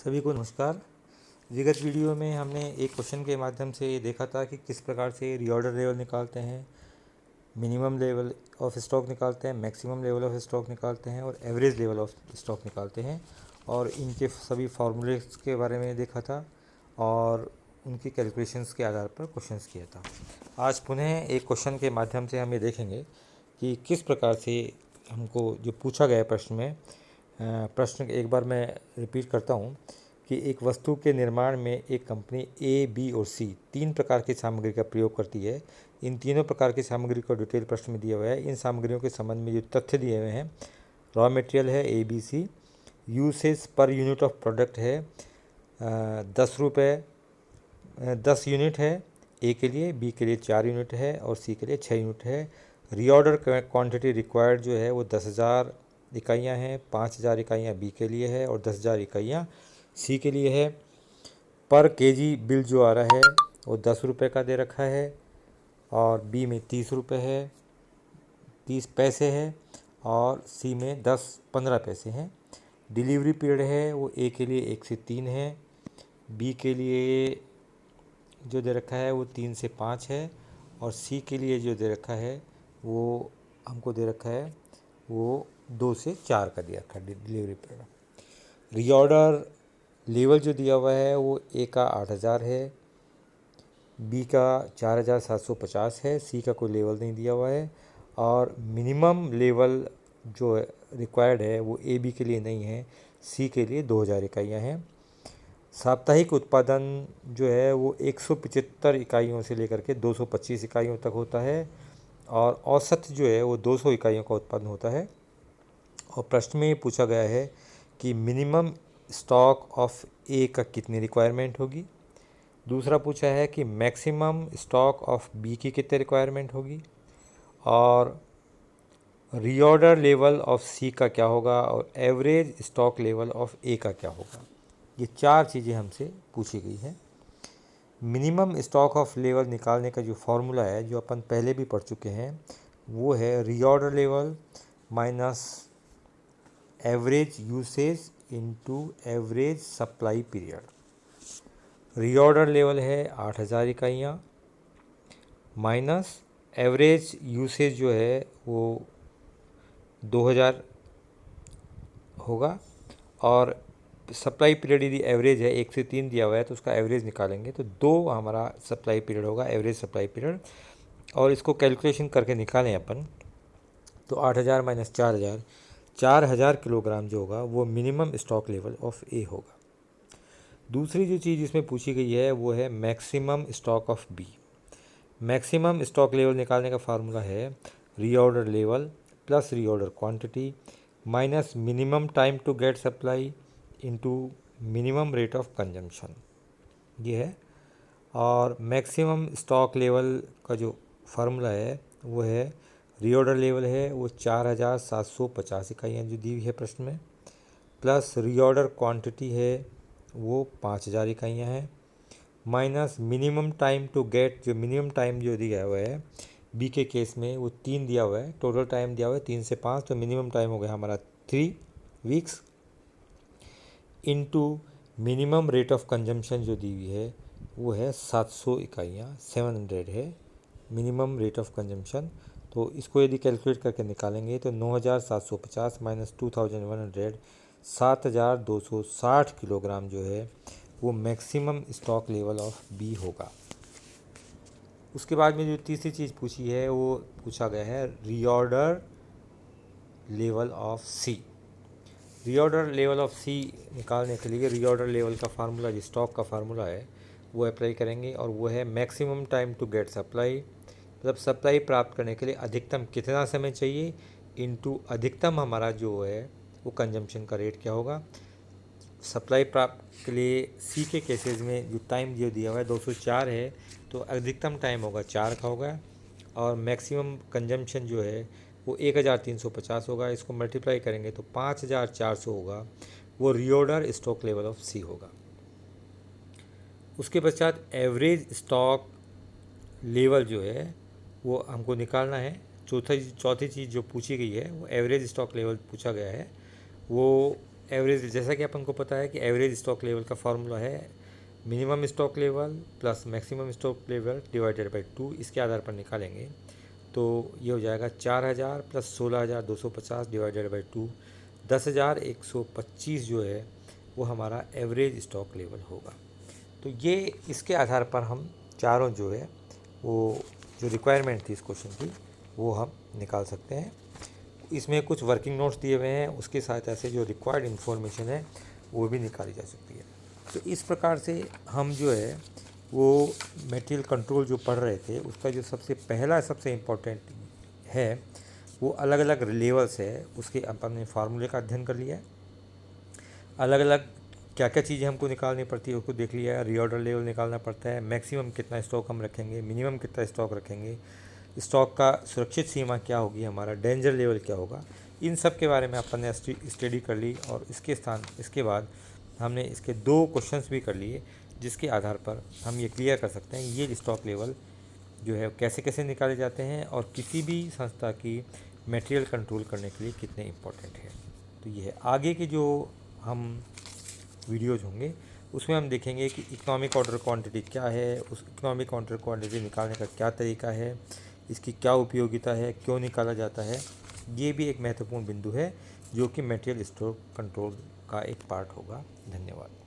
सभी को नमस्कार। विगत वीडियो में हमने एक क्वेश्चन के माध्यम से ये देखा था कि किस प्रकार से रीऑर्डर लेवल निकालते हैं, मिनिमम लेवल ऑफ स्टॉक निकालते हैं, मैक्सिमम लेवल ऑफ स्टॉक निकालते हैं और एवरेज लेवल ऑफ स्टॉक निकालते हैं, और इनके सभी फार्मूलेस के बारे में देखा था और उनकी कैलकुलेशंस के आधार पर क्वेश्चंस किया था। आज पुनः एक क्वेश्चन के माध्यम से हम ये देखेंगे कि किस प्रकार से हमको जो पूछा गया प्रश्न में, प्रश्न एक बार मैं रिपीट करता हूँ कि एक वस्तु के निर्माण में एक कंपनी ए, बी और सी तीन प्रकार की सामग्री का प्रयोग करती है। इन तीनों प्रकार की सामग्री को डिटेल प्रश्न में दिया हुआ है। इन सामग्रियों के संबंध में जो तथ्य दिए हुए हैं, रॉ मटेरियल है A B C, usage per unit of product है 10 यूनिट है ए के लिए, बी के लिए 4 यूनिट है और सी के लिए 6 यूनिट है। रीऑर्डर क्वांटिटी रिक्वायर्ड जो है वो 10,000 इकाइयाँ हैं, 5,000 इकाइयाँ बी के लिए है और 10,000 इकाइयाँ सी के लिए है। पर केजी बिल जो आ रहा है वो 10 रुपये का दे रखा है और बी में 30 रुपये है, 30 पैसे है और सी में 15 पैसे हैं। डिलीवरी पीरियड है वो ए के लिए 1 से 3 है, बी के लिए जो दे रखा है वो 3 से 5 है और सी के लिए जो दे रखा है वो हमको दे रखा है वो 2 से 4 का दिया रखा है डिलीवरी पीरियड। रीऑर्डर लेवल जो दिया हुआ है वो ए का 8,000 है, बी का 4,750 है, सी का कोई लेवल नहीं दिया हुआ है और मिनिमम लेवल जो रिक्वायर्ड है वो ए बी के लिए नहीं है, सी के लिए 2,000 इकाइयाँ हैं। साप्ताहिक उत्पादन जो है वो 175 इकाइयों से लेकर के 225 इकाइयों तक होता है और औसत जो है वो 200 इकाइयों का उत्पादन होता है। और प्रश्न में पूछा गया है कि मिनिमम स्टॉक ऑफ ए का कितनी रिक्वायरमेंट होगी। दूसरा पूछा है कि मैक्सिमम स्टॉक ऑफ बी की कितनी रिक्वायरमेंट होगी और रीऑर्डर लेवल ऑफ सी का क्या होगा और एवरेज स्टॉक लेवल ऑफ ए का क्या होगा। ये चार चीज़ें हमसे पूछी गई हैं। मिनिमम स्टॉक ऑफ लेवल निकालने का जो फॉर्मूला है, जो अपन पहले भी पढ़ चुके हैं, वो है reorder level minus average usage into average supply period. Reorder level है 8,000 इकाइयाँ माइनस एवरेज यूसेज जो है वो 2,000 होगा और सप्लाई पीरियड यदि एवरेज है 1 से 3 दिया हुआ है तो उसका एवरेज निकालेंगे तो 2 हमारा सप्लाई पीरियड होगा, एवरेज सप्लाई पीरियड। और इसको कैलकुलेशन करके निकालें अपन तो 8,000 माइनस 4,000, 4,000 किलोग्राम जो होगा वो मिनिमम स्टॉक लेवल ऑफ ए होगा। दूसरी जो चीज़ इसमें पूछी गई है वो है maximum stock of B. Maximum stock level निकालने का फार्मूला है reorder level plus reorder quantity minus minimum time to get supply into minimum rate of consumption, ये है। और मैक्सिमम स्टॉक लेवल का जो फार्मूला है वो है रीऑर्डर लेवल है वो 4,750 इकाइयाँ जो दी हुई है प्रश्न में, प्लस रीऑर्डर क्वांटिटी है वो 5,000 इकाइयाँ हैं, minus minimum time to get, जो मिनिमम टाइम जो दिया हुआ है बी के केस में वो 3 दिया हुआ है, टोटल टाइम दिया हुआ है 3 से 5, तो मिनिमम टाइम हो गया हमारा 3 weeks into minimum rate of consumption जो दी हुई है वो है 700 इकाइयाँ, 700 है मिनिमम रेट ऑफ कंजम्पशन। तो इसको यदि कैलकुलेट करके निकालेंगे तो 9,750 माइनस 2,100, 7,260 किलोग्राम जो है वो maximum stock level of B होगा। उसके बाद में जो तीसरी चीज़ पूछी है वो पूछा गया है reorder level of C. Reorder level of C निकालने के लिए रीऑर्डर लेवल का फार्मूला, जो स्टॉक का फार्मूला है वो अप्लाई करेंगे और वो है maximum time to get supply, मतलब सप्लाई प्राप्त करने के लिए अधिकतम कितना समय चाहिए इनटू अधिकतम हमारा जो है वो कंजम्पशन का रेट क्या होगा। सप्लाई प्राप्त के लिए सी के केसेस में जो टाइम जो दिया हुआ है 204 है, तो अधिकतम टाइम होगा 4 का होगा और मैक्सिमम कंजम्पशन जो है वो 1,350 होगा। इसको मल्टीप्लाई करेंगे तो 5,400 होगा, वो रीऑर्डर स्टॉक लेवल ऑफ सी होगा। उसके पश्चात एवरेज स्टॉक लेवल जो है वो हमको निकालना है। चौथी चीज़ जो पूछी गई है वो एवरेज स्टॉक लेवल पूछा गया है, वो एवरेज, जैसा कि अपन को पता है कि एवरेज स्टॉक लेवल का फॉर्मूला है minimum stock level plus maximum stock level divided by 2, इसके आधार पर निकालेंगे तो ये हो जाएगा 4000 प्लस 16250 डिवाइडेड बाई 2, 10125 जो है वो हमारा एवरेज स्टॉक लेवल होगा। तो ये इसके आधार पर हम चारों जो है वो जो रिक्वायरमेंट थी इस क्वेश्चन की वो हम निकाल सकते हैं। इसमें कुछ वर्किंग नोट्स दिए हुए हैं, उसकी सहायता से जो रिक्वायर्ड इन्फॉर्मेशन है वो भी निकाली जा सकती है। तो इस प्रकार से हम जो है वो मटेरियल कंट्रोल जो पढ़ रहे थे उसका जो सबसे पहला सबसे इम्पोर्टेंट है वो अलग अलग लेवल्स है, उसके अपन ने फार्मूले का अध्ययन कर लिया है। अलग अलग क्या क्या चीज़ें हमको निकालनी पड़ती है उसको देख लिया है। रीऑर्डर लेवल निकालना पड़ता है, मैक्सिमम कितना स्टॉक हम रखेंगे, मिनिमम कितना स्टॉक रखेंगे, स्टॉक का सुरक्षित सीमा क्या होगी, हमारा डेंजर लेवल क्या होगा, इन सब के बारे में अपन ने स्टडी कर ली। और इसके बाद हमने इसके 2 क्वेश्चंस भी कर लिए जिसके आधार पर हम ये क्लियर कर सकते हैं ये स्टॉक लेवल जो है कैसे कैसे निकाले जाते हैं और किसी भी संस्था की मटेरियल कंट्रोल करने के लिए कितने इम्पोर्टेंट है। तो ये है आगे के जो हम वीडियोज़ होंगे उसमें हम देखेंगे कि इकोनॉमिक ऑर्डर क्वांटिटी क्या है, उस इकोनॉमिक ऑर्डर क्वांटिटी निकालने का क्या तरीका है, इसकी क्या उपयोगिता है, क्यों निकाला जाता है। ये भी एक महत्वपूर्ण बिंदु है जो कि मटेरियल स्टॉक कंट्रोल का एक पार्ट होगा। धन्यवाद।